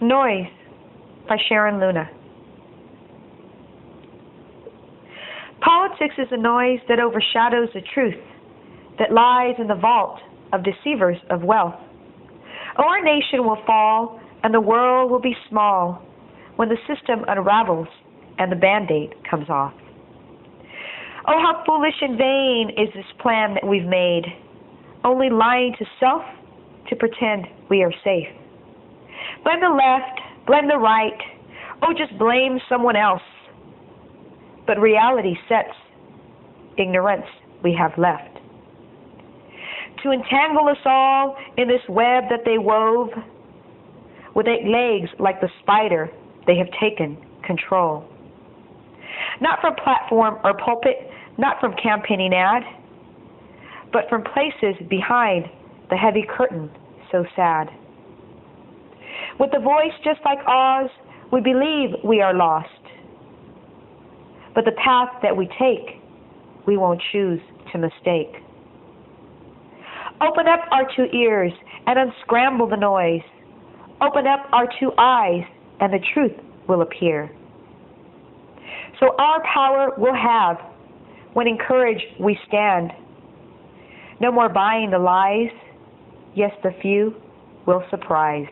Noise by Sharon. Politics is a noise that overshadows the truth that lies in the vault of deceivers of wealth. Oh, our nation will fall and the world will be small when the system unravels and the Band-Aid comes off. Oh, how foolish and vain is this plan that we've made, only lying to self to pretend we are safe. Blame the left, blame the right, oh, just blame someone else. But reality sets, ignorance we have left. To entangle us all in this web that they wove, with 8 legs like the spider, they have taken control. Not from platform or pulpit, not from campaigning ad, but from places behind the heavy curtain so sad. With a voice just like Oz, we believe we are lost. But the path that we take, we won't choose to mistake. Open up our 2 ears and unscramble the noise. Open up our 2 eyes and the truth will appear. So our power we'll have when in courage we stand. No more buying the lies. Yes, the few will surprise.